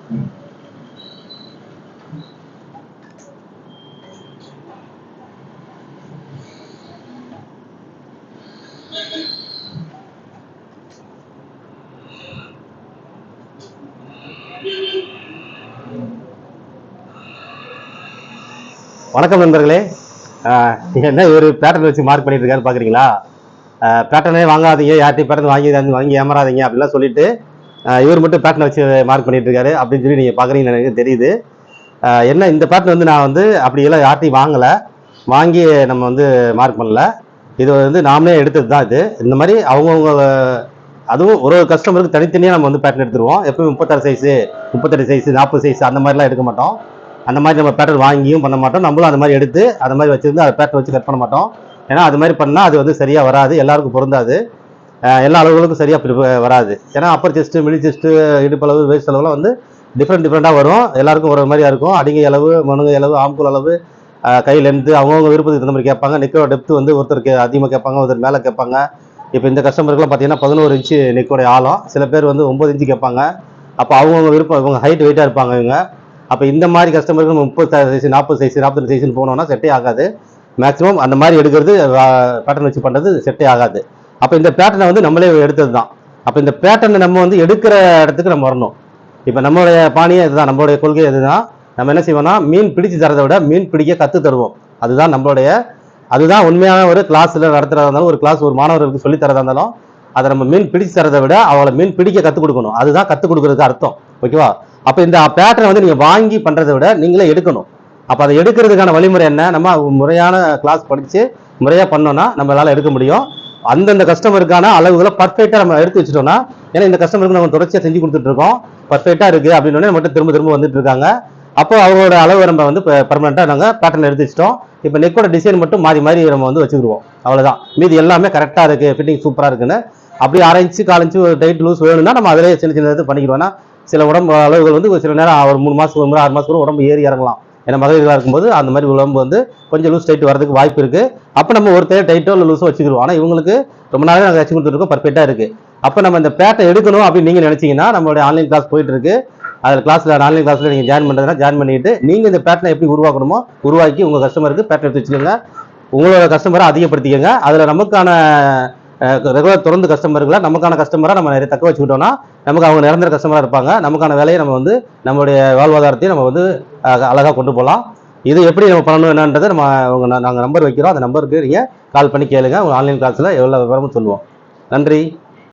வணக்கம் நண்பர்களே. என்ன ஒரு பேட்டர்ன் வச்சு மார்க் பண்ணிட்டு இருக்காரு பாக்குறீங்களா? பேட்டர்னே வாங்காதீங்க, யார்ட்டையும் பேட்டர்ன் வாங்கி ஏமாறாதீங்க அப்படிலாம் சொல்லிட்டு இவர் மட்டும் பேட்டர்ன் வச்சு மார்க் பண்ணிட்டு இருக்காரு அப்படின்னு சொல்லி நீங்க பாக்குறீங்கன்னு எனக்கு தெரியுது. என்ன இந்த பேட்டர்ன் வந்து நான் வந்து அப்படியெல்லாம் யார்ட்டையும் வாங்கி நம்ம வந்து மார்க் பண்ணல. இது வந்து நாமளே எடுத்தது தான். இது இந்த மாதிரி அவங்கவுங்க அதுவும் ஒரு கஸ்டமருக்கு தனித்தனியாக நம்ம வந்து பேட்டர்ன் எடுத்துருவோம். எப்பவும் 36 சைஸு 38 சைஸு 40 சைஸ் அந்த மாதிரிலாம் எடுக்க மாட்டோம். அந்த மாதிரி நம்ம பேட்டர்ன் வாங்கியும் பண்ண மாட்டோம். நம்மளும் அந்த மாதிரி எடுத்து அந்த மாதிரி வச்சிருந்து அதை பேட்டர்ன் வச்சு கட் பண்ண மாட்டோம். ஏன்னா அது மாதிரி பண்ணால் அது வந்து சரியாக வராது, எல்லாருக்கும் பொருந்தாது, எல்லா அளவுகளுக்கும் சரியாக வராது. ஏன்னா அப்பர் செஸ்ட்டு, மிடில் செஸ்ட்டு, இடுப்பளவு, வேஸ்ட் அளவுலாம் வந்து டிஃப்ரெண்ட்டாக வரும். எல்லாருக்கும் ஒரு மாதிரியாக இருக்கும். அடிங்கை அளவு, மணுங்கை அளவு, ஆம்கூல் அளவு, கை லென்த்து அவங்கவுங்க விருப்பத்துக்கு தகுந்த மாதிரி கேட்பாங்க. நெக்கோட டெப்த்து வந்து ஒருத்தருக்கு அதிகமாக கேட்பாங்க, ஒருத்தர் மேலே கேட்பாங்க. இப்போ இந்த கஸ்டமருக்குலாம் பார்த்தீங்கன்னா 11 இன்ச்சு நெக்கோடைய ஆழம், சில பேர் வந்து 9 இன்ச்சு கேட்பாங்க. அப்போ அவங்கவுங்க விருப்பம், இவங்க ஹைட் வெயிட்டாக இருப்பாங்க இவங்க. அப்போ இந்த மாதிரி கஸ்டமருக்கு 30 சைஸ், 40 சைஸ், 42 சைஸ்னு போனோம்னா செட்டே ஆகாது. மேக்ஸிமம் அந்த மாதிரி எடுக்கிறது பேட்டர்ன் வச்சு பண்ணுறது செட்டே ஆகாது. அப்போ இந்த பேட்டர்னை வந்து நம்மளே எடுத்தது தான். அப்போ இந்த பேட்டர்னை நம்ம வந்து எடுக்கிற இடத்துக்கு நம்ம வரணும். இப்போ நம்மளுடைய பாணியே இதுதான், நம்மளுடைய கொள்கை இதுதான். நம்ம என்ன செய்வோம்னா மீன் பிடிச்சு தரதை விட மீன் பிடிக்க கற்று தருவோம். அதுதான் உண்மையான ஒரு கிளாஸில் நடத்துறதா இருந்தாலும், ஒரு கிளாஸ் ஒரு மாணவர்களுக்கு சொல்லி தரதா இருந்தாலும், அதை நம்ம மீன் பிடிச்சு தரதை விட அவளை மீன் பிடிக்க கற்றுக் கொடுக்கணும். அதுதான் கற்றுக் கொடுக்கறதுக்கு அர்த்தம். ஓகேவா? அப்போ இந்த பேட்டர்னை வந்து நீங்கள் வாங்கி பண்ணுறதை விட நீங்களே எடுக்கணும். அப்போ அதை எடுக்கிறதுக்கான வழிமுறை என்ன? நம்ம முறையான கிளாஸ் படித்து முறையாக பண்ணோன்னா நம்மளால் எடுக்க முடியும். அந்தந்த கஸ்டமருக்கான அளவுகளை பர்ஃபெக்டாக நம்ம எடுத்து வச்சுட்டோம்னா, ஏன்னா இந்த கஸ்டமருக்கு நம்ம தொடர்ச்சியாக செஞ்சு கொடுத்துட்ருக்கோம், பர்ஃபெக்டாக இருக்குது அப்படின்னு மட்டும் திரும்ப வந்துட்டு இருக்காங்க. அப்போ அவங்களோட அளவு நம்ம வந்து பர்மனெண்ட்டாக நாங்கள் பேட்டர்ன் எடுத்து வச்சிட்டோம். இப்போ நெக்கோட டிசைன் மட்டும் மாறி நம்ம வந்து வச்சுக்கிடுவோம். அவ்வளோதான். மீதி எல்லாமே கரெக்டாக இருக்குது, ஃபிட்டிங் சூப்பராக இருக்குன்னு அப்படி 1/2 இன்ச்சு 4 இன்ச்சு டைட் லூஸ் வேணும்னா நம்ம அதிலே சின்ன இது பண்ணிக்கிடுவோம்னா, சில உடம்பு அளவுகள் வந்து சில நேரம் ஒரு 3 மாதத்துக்கு ஒரு முறை 6 மாதத்துக்கு உடம்பு ஏறி இறங்கலாம். ஏன்னா மகளிர்களாக இருக்கும்போது அந்த மாதிரி உடம்பு வந்து கொஞ்சம் லூஸ் டைட் வரதுக்கு வாய்ப்பு இருக்குது. அப்போ நம்ம ஒரு டைட்டோ இல்லை லூஸோ வச்சுக்கிடுவோம். ஆனால் இவங்களுக்கு ரொம்ப நாளாக நாங்கள் வச்சு கொடுத்துருக்கோம், பர்ஃபெக்டாக இருக்குது. அப்போ நம்ம இந்த பேட்டை எடுக்கணும் அப்படின்னு நீங்கள் நினச்சிங்கன்னா, நம்மளுடைய ஆன்லைன் கிளாஸ் போயிட்டு இருக்கு. அதில் ஆன்லைன் கிளாஸில் நீங்கள் ஜாயின் பண்ணுறதுனா ஜாயின் பண்ணிட்டு நீங்கள் இந்த பேட்டர்னை எப்படி உருவாக்கணுமோ உருவாக்கி உங்கள் கஸ்டமருக்கு பேட்டர்ன் எடுத்து வச்சுக்கோங்க. உங்களோட கஸ்டமரை அதிகப்படுத்திக்கங்க. அதில் நமக்கான ரெகுலர் தொடர்ந்து கஸ்டமர்களை நமக்கான கஸ்டமராக நம்ம நிறைய தக்க வச்சுக்கிட்டோம்னா நமக்கு அவங்க நிரந்தர கஸ்டமராக இருப்பாங்க. நமக்கான வேலையை நம்ம வந்து நம்மளுடைய வாழ்வாதாரத்தையும் நம்ம வந்து அழகாக கொண்டு போகலாம். இது எப்படி நம்ம பண்ணணும் என்னன்றதை நாங்கள் நம்பர் வைக்கிறோம். அந்த நம்பருக்கு நீங்கள் கால் பண்ணி கேளுங்க. உங்கள் ஆன்லைன் கிளாஸில் எவ்வளோ விவரமும் சொல்லுவோம். நன்றி.